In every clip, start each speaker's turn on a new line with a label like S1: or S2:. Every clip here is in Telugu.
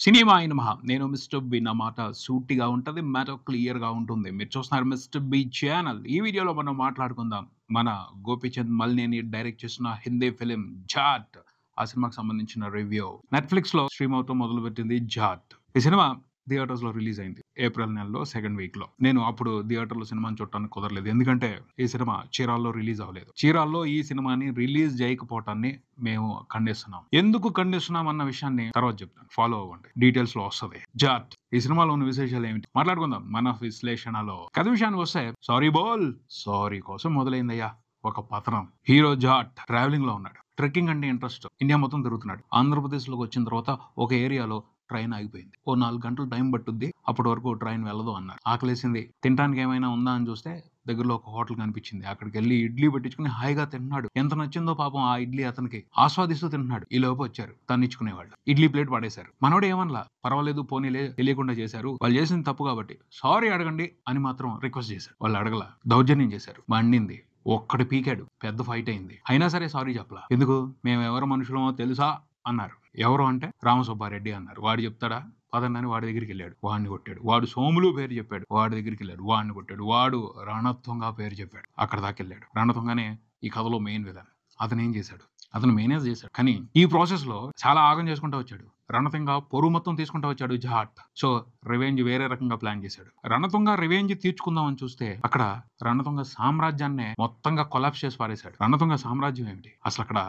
S1: సినిమా అయిన మహా. నేను మిస్టర్ బి. నా మాట సూటిగా ఉంటది. మ్యాటర్ క్లియర్‌గా ఉంటుంది. మీరు చూస్తున్నారు మిస్టర్ బి ఛానల్. ఈ వీడియోలో మనం మాట్లాడుకుందాం. మన గోపీచంద్ మలినేని డైరెక్ట్ చేసిన హిందీ ఫిల్మ్ 'జాట్'. ఆ సినిమాకి సంబంధించిన రివ్యూ. నెట్‌ఫ్లిక్స్‌లో స్ట్రీమ్ అవుతూ మొదలుపెట్టింది 'జాట్'. ఈ సినిమా థియేటర్స్‌లో రిలీజ్ అయింది. ఏప్రిల్ నెలలో సెకండ్ వీక్‌లో. నేను అప్పుడు థియేటర్‌లో సినిమాని చూడటానికి కుదరలేదు. ఎందుకంటే ఈ సినిమా చీరాల్లో రిలీజ్ అవ్వలేదు. చీరాల్లో ఈ సినిమాని రిలీజ్ చేయకపోవటాన్ని మేము ఖండిస్తున్నాం. ఎందుకు ఖండిస్తున్నాం అన్న విషయాన్ని తర్వాత చెప్తాను. ఫాలో అవ్వండి. డీటెయిల్స్‌లో వస్తది. 'జాట్' ఈ సినిమాలో ఉన్న విశేషాలు ఏమిటి? మాట్లాడుకుందాం మన విశ్లేషణలో. కథ విషయానికి వస్తే సారీ కోసం మొదలైందయ్యా ఒక పతనం. హీరో జాట్ ట్రావెలింగ్ లో ఉన్నాడు. ట్రెక్కింగ్ అంటే ఇంట్రెస్ట్. ఇండియా మొత్తం తిరుగుతున్నాడు. ఆంధ్రప్రదేశ్‌లోకి వచ్చిన తర్వాత ఒక ఏరియాలో ట్రైన్ ఆగిపోయింది. ఓ 4 గంటలు టైం పట్టుద్ది. అప్పటి వరకు ట్రైన్ వెళ్ళదు అన్నారు. ఆకలేసింది. తినటానికి ఏమైనా ఉందా అని చూస్తే దగ్గరలో ఒక హోటల్ కనిపించింది. అక్కడికెళ్ళి ఇడ్లీ పెట్టించుకొని హాయిగా తింటున్నాడు. ఎంత నచ్చిందో పాపం ఆ ఇడ్లీ అతనికి. ఆస్వాదిస్తూ తింటున్నాడు. ఈలోపు వచ్చారు తన్నిచ్చుకునేవాళ్ళు. ఇడ్లీ ప్లేట్ పడేశారు. మనోడు ఏమనలా. పర్వాలేదు పోనీలే తెలియకుండా చేశారు. వాళ్ళు చేసింది తప్పు కాబట్టి సారీ అడగండి అని మాత్రం రిక్వెస్ట్ చేశారు. వాళ్ళు అడగల. దౌర్జన్యం చేశారు. మండింది. ఒక్కడు పీకాడు. పెద్ద ఫైట్ అయింది. అయినా సరే సారీ చెప్పలా. ఎందుకు? మేమెవరు మనుషులమో తెలుసా అన్నారు. ఎవరు అంటే రామసుబ్బారెడ్డి అన్నారు. వాడు చెప్తాడా? పదండి అని వాడి దగ్గరికెళ్ళాడు. వాడిని కొట్టాడు. వాడు సోములు పేరు చెప్పాడు. వాడి దగ్గరికెళ్ళాడు. వాడిని కొట్టాడు. వాడు రణత్వంగా పేరు చెప్పాడు. అక్కడ దాకెళ్ళాడు. రణత్వంగానే ఈ కథలో మెయిన్ విలన్. అతనేం చేశాడు? అతను మేనేజ్ చేశాడు. కానీ ఈ ప్రాసెస్‌లో చాలా ఆగం చేసుకుంటా వచ్చాడు. రణతుంగ పొరుగు మొత్తం తీసుకుంటా వచ్చాడు జాట్. సో రివెంజ్ వేరే రకంగా ప్లాన్ చేశాడు. రణతుంగ రివెంజ్ తీర్చుకుందామని చూస్తే అక్కడ రణతుంగ సామ్రాజ్యాన్నే మొత్తంగా కొలాప్స్ చేసి పారేశాడు. రణతుంగ సామ్రాజ్యం ఏమిటి? అసలు అక్కడ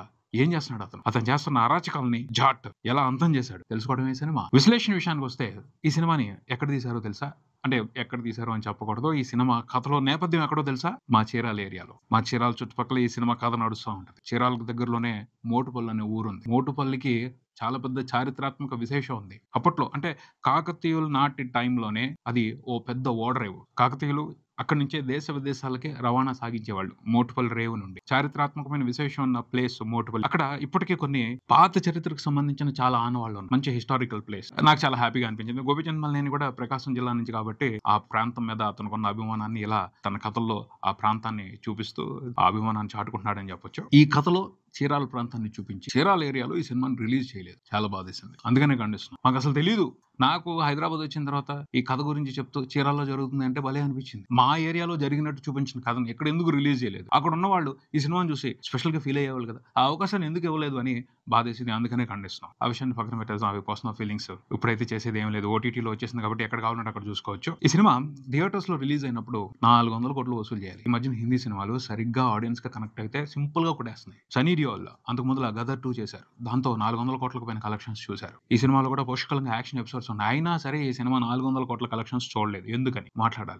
S1: ఏం చేస్తున్నాడు అతను? అతను చేస్తున్న అరాచకాలని జాట్ ఎలా అంతం చేశాడు తెలుసుకోవడమే సినిమా. విశ్లేషణ విషయానికి వస్తే ఈ సినిమాని ఎక్కడ తీశారో తెలుసా? అంటే ఎక్కడ తీశారో అని చెప్పకూడదు. ఈ సినిమా కథలో నేపథ్యం ఎక్కడో తెలుసా? మా చీరాల ఏరియాలో. మా చీరాల చుట్టుపక్కల ఈ సినిమా కథ నడుస్తా ఉంటది. చీరాలకు దగ్గరలోనే మోటుపల్లి అనే ఊరుంది. మోటుపల్లికి చాలా పెద్ద చారిత్రాత్మక విశేషం ఉంది. అప్పట్లో అంటే కాకతీయుల నాటి టైంలోనే అది ఓ పెద్ద ఓడరేవు. కాకతీయులు అక్కడి నుంచే దేశ విదేశాలకి రవాణా సాగించేవాళ్ళు. మోటుపల్లి రేవు నుండి. చారిత్రాత్మకమైన విశేషం ఉన్న ప్లేస్ మోటుపల్లి. అక్కడ ఇప్పటికీ కొన్ని పాత చరిత్రకు సంబంధించిన చాలా ఆనవాళ్ళు ఉన్నాయి. మంచి హిస్టారికల్ ప్లేస్. నాకు చాలా హ్యాపీగా అనిపించింది. గోపీచంద్ మలినేని కూడా ప్రకాశం జిల్లా నుంచి కాబట్టి ఆ ప్రాంతం మీద అతనుకున్న అభిమానాన్ని ఇలా తన కథల్లో ఆ ప్రాంతాన్ని చూపిస్తూ ఆ అభిమానాన్ని చాటుకుంటున్నాడని చెప్పొచ్చు. ఈ కథలో చీరాల ప్రాంతాన్ని చూపించి చీరాల ఏరియాలో ఈ సినిమాని రిలీజ్ చేయలేదు. చాలా బాధేసింది. అందుకనే ఖండిస్తున్నాం. మాకు అసలు తెలీదు. నాకు హైదరాబాద్ వచ్చిన తర్వాత ఈ కథ గురించి చెప్తూ చీరాల్లో జరుగుతుంది అంటే భలే అనిపించింది. మా ఏరియాలో జరిగినట్టు చూపించిన కథను ఇక్కడ ఎందుకు రిలీజ్ చేయలేదు? అక్కడ ఉన్న వాళ్ళు ఈ సినిమాని చూసి స్పెషల్ గా ఫీల్ అయ్యేవాళ్ళు కదా. ఆ అవకాశాన్ని ఎందుకు ఇవ్వలేదు అని బాధేసింది. అందుకనే ఖండిస్తున్నాం. ఆ విషయాన్ని పక్కన పెట్టేద్దాం. అవి పర్సనల్ ఫీలింగ్స్. ఇప్పుడైతే చేసేది ఏం లేదు. ఓటీటీలో వచ్చేసింది కాబట్టి ఎక్కడ కావాలంటే అక్కడ చూసుకోవచ్చు. ఈ సినిమా థియేటర్స్ లో రిలీజ్ అయినప్పుడు 400 కోట్లు వసూలు చేయాలి. ఈ మధ్యన హిందీ సినిమాలు సరిగ్గా ఆడియన్స్ గా కనెక్ట్ అయితే సింపుల్ గా కొట్టేస్తున్నాయి. సనీ డియోల్ అంతకు ముందు గదర్ 2 చేశారు. దాంతో 400 కోట్లకు పైన కలెక్షన్స్ చూశారు. ఈ సినిమాలో కూడా పోషకలంగా యాక్షన్ ఎపిసోడ్స్ ఉన్నాయి. అయినా సరే ఈ సినిమా 400 కోట్ల కలెక్షన్స్ చూడలేదు. ఎందుకని?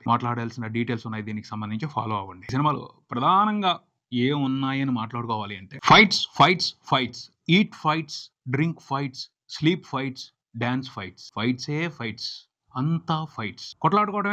S1: మాట్లాడాల్సిన డీటెయిల్స్ ఉన్నాయి. దీనికి సంబంధించి ఫాలో అవ్వండి. ఈ సినిమాలో ప్రధానంగా ఏమున్నాయని మాట్లాడుకోవాలి అంటే fights, eat fights, drink fights, sleep fights, dance fights. Fights అంతా ఫైట్స్. కొట్లాడుకోవడం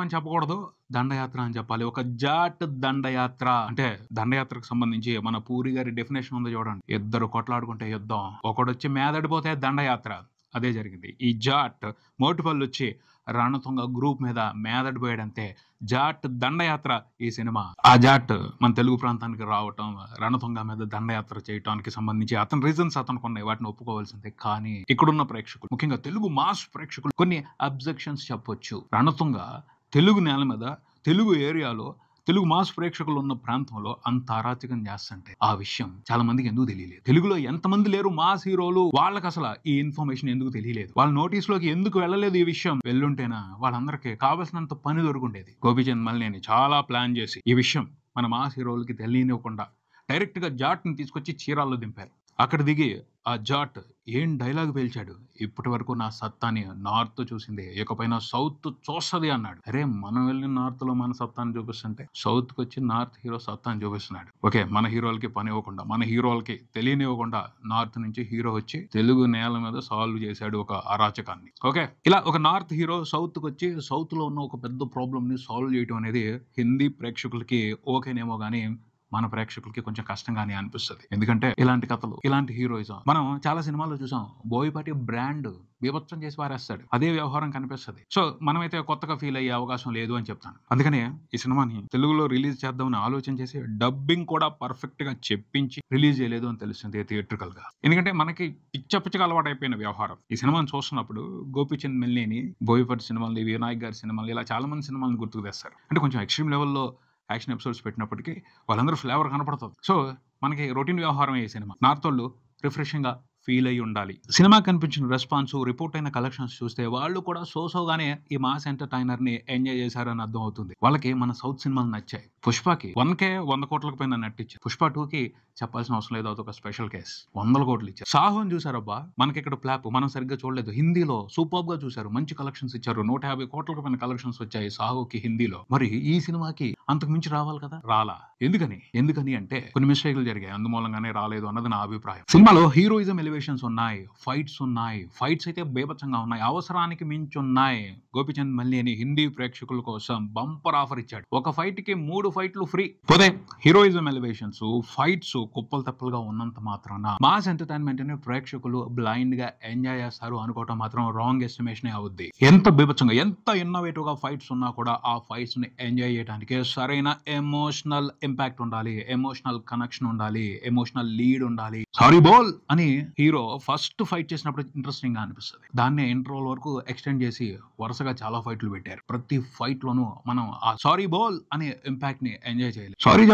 S1: అని చెప్పకూడదు. దండయాత్ర అని చెప్పాలి. ఒక జాట్ దండయాత్ర అంటే దండయాత్రకు సంబంధించి మన పూరి గారి డెఫినేషన్ ఉంది చూడండి. ఇద్దరు కొట్లాడుకుంటే యుద్ధం, ఒకడొచ్చి మేదడిపోతే దండయాత్ర. అదే జరిగింది. ఈ జాట్ మోటుపల్లి వచ్చి రణతుంగ గ్రూప్ మీద మేదడిపోయాడంతే. జాట్ దండయాత్ర ఈ సినిమా. ఆ జాట్ మన తెలుగు ప్రాంతానికి రావటం, రణతుంగ మీద దండయాత్ర చేయటానికి సంబంధించి అతని రీజన్స్ అతనికి ఉన్నాయి. వాటిని ఒప్పుకోవాల్సిందే. కానీ ఇక్కడున్న ప్రేక్షకులు, ముఖ్యంగా తెలుగు మాస్ ప్రేక్షకులు కొన్ని అబ్జెక్షన్స్ చెప్పొచ్చు. రణతుంగ తెలుగు నేల మీద, తెలుగు ఏరియాలో, తెలుగు మాస్ ప్రేక్షకులు ఉన్న ప్రాంతంలో అంత అరాచకం చేస్తుంటే ఆ విషయం చాలా మందికి ఎందుకు తెలియలేదు? తెలుగులో ఎంతమంది లేరు మాస్ హీరోలు? వాళ్ళకి అసలు ఈ ఇన్ఫర్మేషన్ ఎందుకు తెలియలేదు? వాళ్ళ నోటీస్ లోకి ఎందుకు వెళ్ళలేదు? ఈ విషయం వెళ్ళుంటేనా వాళ్ళందరికీ కావాల్సినంత పని దొరుకుండేది. గోపీచంద్ మలినేని చాలా ప్లాన్ చేసి ఈ విషయం మన మాస్ హీరోలకి తెలియనివ్వకుండా డైరెక్ట్ గా జాట్ ని తీసుకొచ్చి చీరాల్లో దింపారు. అక్కడ దిగి ఆ జాట్ ఏం డైలాగ్ పేల్చాడు. ఇప్పటి వరకు నా సత్తాని నార్త్ చూసింది, ఇకపైన సౌత్ చూస్తది అన్నాడు. అరే మనం వెళ్ళిన నార్త్ లో మన సత్తాన్ని చూపిస్తుంటే సౌత్ కి వచ్చి నార్త్ హీరో సత్తాన్ని చూపిస్తున్నాడు. ఓకే, మన హీరోలకి పని ఇవ్వకుండా, మన హీరోలకి తెలియనివ్వకుండా నార్త్ నుంచి హీరో వచ్చి తెలుగు నేల మీద సాల్వ్ చేశాడు ఒక అరాచకాన్ని. ఓకే, ఇలా ఒక నార్త్ హీరో సౌత్ కి వచ్చి సౌత్ లో ఉన్న ఒక పెద్ద ప్రాబ్లమ్ ని సాల్వ్ చేయడం అనేది హిందీ ప్రేక్షకులకి ఓకేనేమో గానీ మన ప్రేక్షకులకి కొంచెం కష్టంగానే అనిపిస్తది. ఎందుకంటే ఇలాంటి కథలు, ఇలాంటి హీరోయిజం మనం చాలా సినిమాల్లో చూసాం. బోయపాటి బ్రాండ్ బీభత్సం చేసి పారేస్తాడు. అదే వ్యవహారం కనిపిస్తది. సో మనమైతే కొత్తగా ఫీల్ అయ్యే అవకాశం లేదు అని చెప్తాను. అందుకనే ఈ సినిమాని తెలుగులో రిలీజ్ చేద్దామని ఆలోచన చేసి డబ్బింగ్ కూడా పర్ఫెక్ట్ గా చెప్పించి రిలీజ్ చేయలేదు అని తెలుస్తుంది థియేట్రికల్ గా. ఎందుకంటే మనకి పిచ్చగా అలవాటు అయిపోయిన వ్యవహారం. ఈ సినిమాని చూస్తున్నప్పుడు గోపీచంద్ మెల్నేని, బోయపాటి సినిమాలు, వినాయక్ గారి సినిమాలు ఇలా చాలా మంది సినిమాలను గుర్తుకు తెస్తారు. అంటే కొంచెం ఎక్స్ట్రీమ్ లెవెల్లో యాక్షన్ ఎపిసోడ్స్ పెట్టినప్పటికీ వాళ్ళందరూ ఫ్లేవర్ కనపడుతుంది. సో మనకి రొటీన్ వ్యవహారం ఈ సినిమా. నార్తోళ్ళు రిఫ్రెషింగ్ గా ఫీల్ అయ్యి ఉండాలి. సినిమా కనిపించిన రెస్పాన్స్, రిపోర్ట్ అయిన కలెక్షన్స్ చూస్తే వాళ్ళు కూడా సోసోగానే ఈ మాస్ ఎంటర్టైనర్ ని ఎంజాయ్ చేశారని అర్థం అవుతుంది. వాళ్ళకి మన సౌత్ సినిమాలు నచ్చాయి. పుష్పకి 1K 100 కోట్లకు పైన నటించారు. పుష్ప 2కి చెప్పాల్సిన అవసరం లేదు, అదొక స్పెషల్ కేస్. 100 కోట్లు ఇచ్చారు. సాహోని చూసారబ్బా, మనకి ఇక్కడ ప్లాప్ మనం సరిగ్గా చూడలేదు. హిందీలో సూపర్ గా చూసారు, మంచి కలెక్షన్స్ ఇచ్చారు. 150 కోట్లకు పైన కలెక్షన్స్ వచ్చాయి సాహోకి హిందీలో. మరి ఈ సినిమాకి అంతకు మించి రావాలి కదా, రాలా. ఎందుకని అంటే కొన్ని మిస్టేక్లు జరిగాయి, అందుమూలంగానే రాలేదు అన్నది నా అభిప్రాయం. సినిమాలో హీరోయిజం ఎలివేషన్స్ ఉన్నాయి, ఫైట్స్ అయితే బేభత్సంగా ఉన్నాయి, అవసరానికి మించి ఉన్నాయి. గోపీచంద్ మల్లేని హిందీ ప్రేక్షకుల కోసం బంపర్ ఆఫర్ ఇచ్చాడు. ఒక ఫైట్ కి 3 ఫైట్లు ఫ్రీ. పోతే హీరోయిజం ఎలివేషన్స్, ఫైట్స్ కుప్పలు తప్పలుగా ఉన్నంత మాత్రాన మాస్ ఎంటర్టైన్మెంట్ ని ప్రేక్షకులు బ్లైండ్ గా ఎంజాయ్ చేస్తారు అనుకోవటం మాత్రం రాంగ్ ఎస్టిమేషన్ అవుద్ది. ఎంత బేభత్సంగా, ఎంత ఇన్నోవేటివ్ గా ఫైట్స్ ఉన్నా కూడా ఆ ఫైట్స్ ని ఎంజాయ్ చేయడానికి సరైన ఎమోషనల్ ఇంపాక్ట్ ఉండాలి, ఎమోషనల్ కనెక్షన్ ఉండాలి, ఎమోషనల్ లీడ్ ఉండాలి. సారీ బోల్ అని హీరో ఫస్ట్ ఫైట్ చేసినప్పుడు ఇంట్రెస్టింగ్ గా అనిపిస్తుంది. దాన్ని ఇంటర్వల్ వరకు ఎక్స్టెండ్ చేసి వరుసగా చాలా ఫైట్లు పెట్టారు. ప్రతి ఫైట్ లోనూ మనం ఆ సారీ బోల్ అనే ఇంపాక్ట్ ని ఎంజాయ్ చేయాలి. సారీ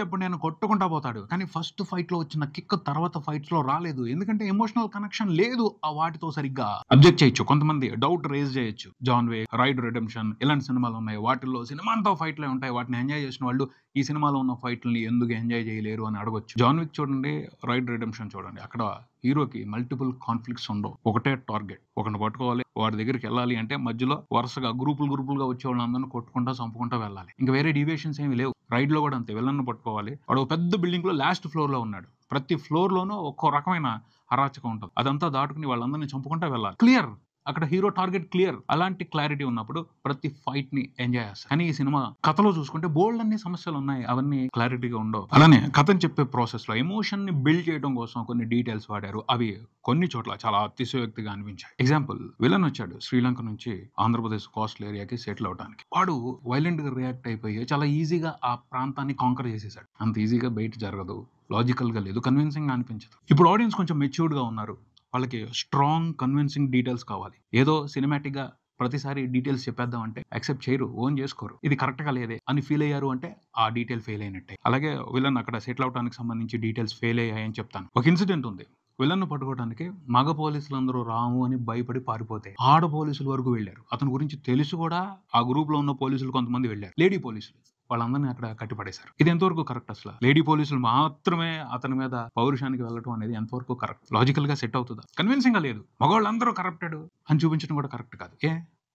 S1: చెప్పండి అని కొట్టుకుంటా పోతాడు. కానీ ఫస్ట్ ఫైట్ లో వచ్చిన కిక్ తర్వాత ఫైట్స్ లో రాలేదు. ఎందుకంటే ఎమోషనల్ కనెక్షన్ లేదు ఆ వాటితో. సరిగ్గా అబ్జెక్ట్ చేయొచ్చు, కొంతమంది డౌట్ రేజ్ చేయొచ్చు. జాన్ వే, రైడ్ రిడెంప్షన్ ఇలాంటి సినిమాలు ఉన్నాయి. వాటిల్లో సినిమా అంతా ఫైట్లే ఉంటాయి. వాటిని ఎంజాయ్ చేసిన వాళ్ళు ఈ సినిమాలో ఉన్న ఫైట్లని ఎందుకు ఎంజాయ్ చేయలేరు అని అడగొచ్చు. జాన్ విక్ చూడండి, రైడ్ రిడెంప్షన్ చూడండి. అక్కడ హీరోకి మల్టిపుల్ కాన్ఫ్లిక్ట్స్ ఉండవు. ఒకటే టార్గెట్, ఒకరిని పట్టుకోవాలి, వాడి దగ్గరికి వెళ్ళాలి అంటే మధ్యలో వరుసగా గ్రూపులుగా వచ్చే వాళ్ళందరినీ కొట్టుకుంటా చంపుకుంటా వెళ్ళాలి. ఇంకా వేరే డివియేషన్స్ ఏమి లేవు. రైడ్ లో కూడా అంతే, విలన్ పట్టుకోవాలి. వాడు పెద్ద బిల్డింగ్ లో లాస్ట్ ఫ్లోర్ లో ఉన్నాడు. ప్రతి ఫ్లోర్ లోనూ ఒక్కో రకమైన అరాచకం ఉంటుంది. అదంతా దాటుకుని వాళ్ళందరినీ చంపుకుంటా వెళ్ళాలి. క్లియర్, అక్కడ హీరో టార్గెట్ క్లియర్. అలాంటి క్లారిటీ ఉన్నప్పుడు ప్రతి ఫైట్ ని ఎంజాయ్ చేస్తారు. కానీ ఈ సినిమా కథలో చూసుకుంటే బోల్డ్ అన్ని సమస్యలు ఉన్నాయి, అవన్నీ క్లారిటీగా ఉండవు. అలానే కథను చెప్పే ప్రాసెస్ లో ఎమోషన్ ని బిల్డ్ చేయడం కోసం కొన్ని డీటెయిల్స్ వాడారు. అవి కొన్ని చోట్ల చాలా అతిశయోక్తిగా అనిపించాయి. ఎగ్జాంపుల్, విలన్ వచ్చాడు శ్రీలంక నుంచి ఆంధ్రప్రదేశ్ కోస్టల్ ఏరియాకి సెటిల్ అవడానికి. వాడు వైలెంట్ గా రియాక్ట్ అయిపోయి చాలా ఈజీగా ఆ ప్రాంతాన్ని కాంకర్ చేసేసాడు. అంత ఈజీగా బయట జరగదు, లాజికల్ గా లేదు, కన్విన్సింగ్ గా అనిపించదు. ఇప్పుడు ఆడియన్స్ కొంచెం మెచ్యూర్డ్ గా ఉన్నారు. వాళ్ళకి స్ట్రాంగ్ కన్విన్సింగ్ డీటెయిల్స్ కావాలి. ఏదో సినిమాటిక్ గా ప్రతిసారి డీటెయిల్స్ చెప్పేద్దాం అంటే యాక్సెప్ట్ చేయరు, ఓన్ చేసుకోరు. ఇది కరెక్ట్ గా లేదే అని ఫీల్ అయ్యారు అంటే ఆ డీటెయిల్ ఫెయిల్ అయినట్టే. అలాగే విలన్ అక్కడ సెటిల్ అవడానికి సంబంధించి డీటెయిల్స్ ఫెయిల్ అయ్యాయని చెప్తాను. ఒక ఇన్సిడెంట్ ఉంది. విలన్ పట్టుకోవడానికి మగ పోలీసులందరూ రాము అని భయపడి పారిపోతే ఆడ పోలీసుల వరకు వెళ్ళారు. అతని గురించి తెలిసి కూడా ఆ గ్రూప్ లో ఉన్న పోలీసులు కొంతమంది వెళ్ళారు. లేడీ పోలీసులు వాళ్ళందరినీ అక్కడ కట్టిపడేశారు. ఇది ఎంతవరకు కరెక్ట్? అసలు లేడీ పోలీసులు మాత్రమే అతని మీద పౌరుషానికి వెళ్ళడం అనేది ఎంతవరకు కరెక్ట్? లాజికల్ గా సెట్ అవుతుందా? కన్విన్సింగ్ గా లేదు. మగవాళ్ళందరూ కరప్టెడ్ అని చూపించడం కూడా కరెక్ట్ కాదు.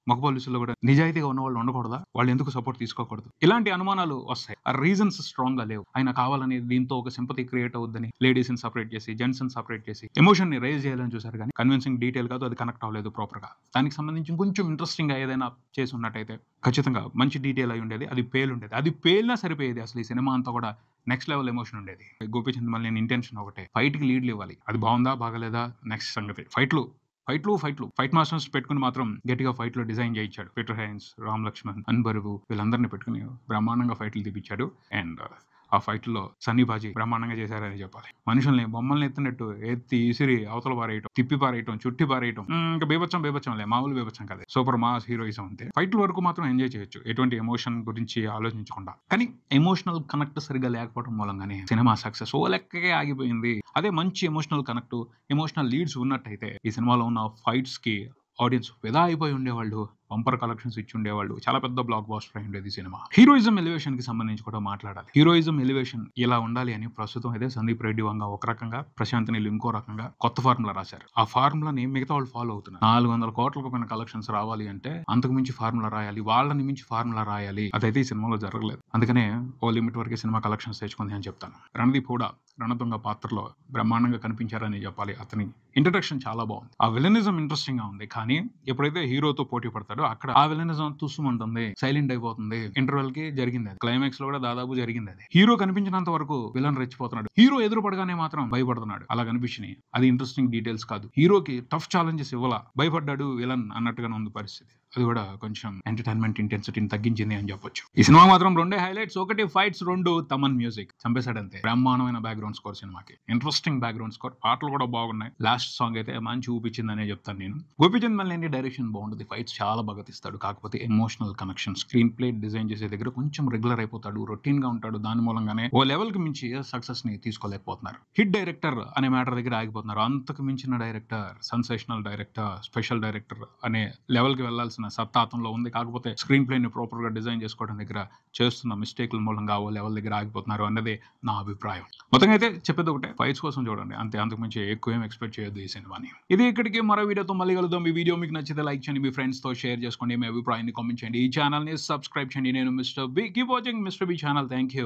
S1: మగ పోలీసుల్లో కూడా నిజాయితీగా ఉన్న వాళ్ళు ఉండకూడదా? వాళ్ళు ఎందుకు సపోర్ట్ తీసుకోకూడదు? ఇలాంటి అనుమానాలు వస్తాయి. ఆ రీజన్స్ స్ట్రాంగ్ గా లేవు. ఆయన కావాలని దీంతో ఒక సింపతి క్రియేట్ అవుద్దని లేడీస్ ని సపరేట్ చేసి, జెంట్స్ ని సపరేట్ చేసి ఎమోషన్ ని రైజ్ చేయాలని చూసారు. కానీ కన్విన్సింగ్ డీటెయిల్ కాదు, అది కనెక్ట్ అవ్వలేదు ప్రాపర్ గా. దానికి సంబంధించి కొంచెం ఇంట్రెస్టింగ్ గా ఏదైనా చేసి ఉన్నట్టయితే ఖచ్చితంగా మంచి డీటెయిల్ అయి ఉండేది. అది పేలుండేది. అది పేలినా సరిపోయేది. అసలు ఈ సినిమా అంతా కూడా నెక్స్ట్ లెవెల్ ఎమోషన్ ఉండేది. గోపీచంద్ మల్లేని ఇంటెన్షన్ ఒకటే, ఫైట్ కి లీడ్లు ఇవ్వాలి. అది బాగుందా బాగలేదా నెక్స్ట్ సంగతి. ఫైట్ మాస్టర్స్ పెట్టుకుని మాత్రం గట్టిగా ఫైట్ లో డిజైన్ చేయించాడు. పీటర్ హైన్స్, రామ్ లక్ష్మణ్, అన్బరువు వీళ్ళందరినీ పెట్టుకుని బ్రహ్మాండంగా ఫైట్లు తీపించాడు. అండ్ ఆ ఫైట్ లో సన్నీ బాజీ బ్రహ్మాండంగా చేశారని చెప్పాలి. మనుషుల్ని బొమ్మల్ని ఎత్తినట్టు ఎత్తి ఇసిరి అవతల పారేయటం, తిప్పి పారేయటం, చుట్టి పారేయటం, ఇంకా బీభత్సం మామూలు బీభత్సం కాదు. సూపర్ మాస్ హీరోయిజం అంతే. ఫైట్ల వరకు మాత్రం ఎంజాయ్ చేయొచ్చు, ఎటువంటి ఎమోషన్ గురించి ఆలోచించకుండా. కానీ ఎమోషనల్ కనెక్ట్ సరిగా లేకపోవడం మూలంగానే సినిమా సక్సెస్ ఓ లెక్కకే ఆగిపోయింది. అదే మంచి ఎమోషనల్ కనెక్ట్, ఎమోషనల్ లీడ్స్ ఉన్నట్టయితే ఈ సినిమాలో ఉన్న ఫైట్స్ కి ఆడియన్స్ ఫిదా అయిపోయి ఉండేవాళ్ళు, బంపర్ కలెక్షన్స్ ఇచ్చి ఉండేవాళ్ళు, చాలా పెద్ద బ్లాక్ బాస్టర్ అయి ఉండేది సినిమా. హీరోయిజం ఎలివేషన్ కి సంబంధించి కూడా మాట్లాడాలి. హీరోయిజం ఎలివేషన్ ఇలా ఉండాలి అని ప్రస్తుతం అయితే సందీప్ రెడ్డి వంగ ఒక రకంగా, ప్రశాంత్ నీల్ ఇంకో రకంగా కొత్త ఫార్ములా రాశారు. ఆ ఫార్ములాని మిగతా వాళ్ళు ఫాలో అవుతున్నారు. 400 కోట్లకు పైన కలెక్షన్స్ రావాలి అంటే అంతకు మించి ఫార్ములా రాయాలి, వాళ్ళని మించి ఫార్ములా రాయాలి. అదైతే ఈ సినిమాలో జరగలేదు. అందుకనే ఓ లిమిట్ వరకు సినిమా కలెక్షన్స్ తెచ్చుకుంది అని చెప్తాను. రణదీప్ కూడా రణతుంగ పాత్రలో బ్రహ్మాండంగా కనిపించారని చెప్పాలి. అతని ఇంట్రడక్షన్ చాలా బాగుంది. ఆ విలనిజం ఇంట్రెస్టింగ్ గా ఉంది. కానీ ఎప్పుడైతే హీరోతో పోటీ పడతారో ఉంటాడు. అక్కడ ఆ విలనిజం తుస్సుమంటుంది, సైలెంట్ అయిపోతుంది. ఇంటర్వెల్ కి జరిగింది అది. క్లైమాక్స్ లో కూడా దాదాపు జరిగింది అది. హీరో కనిపించినంత వరకు విలన్ రెచ్చిపోతున్నాడు. హీరో ఎదురు పడగానే మాత్రం భయపడుతున్నాడు. అలా కనిపించినాయి. అది ఇంట్రెస్టింగ్ డీటెయిల్స్ కాదు. హీరోకి టఫ్ ఛాలెంజెస్ ఇవ్వాల, భయపడ్డాడు విలన్ అన్నట్టుగానే ఉంది పరిస్థితి. అది కూడా కొంచెం ఎంటర్టైన్మెంట్ ఇంటెన్సిటీని తగ్గించింది అని చెప్పొచ్చు. ఈ సినిమా మాత్రం రెండే హైలైట్స్. ఒకటి ఫైట్స్, రెండు తమన్ మ్యూజిక్ చంపేశాడంతే. బ్రహ్మాండమైన బ్యాక్గ్రౌండ్ స్కోర్ సినిమాకి. ఇంట్రెస్టింగ్ బ్యాక్గ్రౌండ్ స్కోర్, పాటలు కూడా బాగున్నాయి. లాస్ట్ సాంగ్ అయితే మంచి ఊపించిందనే చెప్తాను నేను. గోపీచంద్ మల్లేని డైరెక్షన్ బాగుంటుంది. ఫైట్స్ చాలా బాగా తీస్తాడు. కాకపోతే emotional connection, screen play design చేసే దగ్గర కొంచెం రెగ్యులర్ అయిపోతాడు, రొటీన్ గా ఉంటాడు. దాని మూలంగానే ఓ లెవెల్ కి మించి సక్సెస్ ని తీసుకోలేకపోతున్నారు. హిట్ డైరెక్టర్ అనే మ్యాటర్ దగ్గర ఆగిపోతున్నారు. అంతకు మించిన director, sensational director, special director అనే లెవెల్ కి వెళ్లాల్సిన సత్తా అతనిలో ఉంది. కాకపోతే స్క్రీన్ ప్లే ని ప్రాపర్ గా డిజైన్ చేసుకోవడం దగ్గర చేస్తున్న మిస్టేక్ల మూలంగా ఓ లెవెల్ దగ్గర ఆగిపోతున్నారు అన్నదే నా అభిప్రాయం. మొత్తంగా అయితే చెప్పేది ఒకటే, ఫైట్స్ కోసం చూడండి అంతే. అంతకు మించి ఎక్కువ ఏం ఎక్స్పెక్ట్ చేయొద్దు ఈ సినిమాని. ఇది ఇక్కడికి, మరో వీడియోతో మళ్ళీ కలుద్దాం. ఈ వీడియో మీకు నచ్చితే లైక్ చేయండి, మీ ఫ్రెండ్స్ తో షేర్ చేసుకోండి, మీ అభిప్రాయాన్ని కామెంట్ చేయండి, ఈ ఛానల్ ని సబ్స్క్రైబ్ చేయండి. నేను mister B. Keep watching mister B channel. Thank you.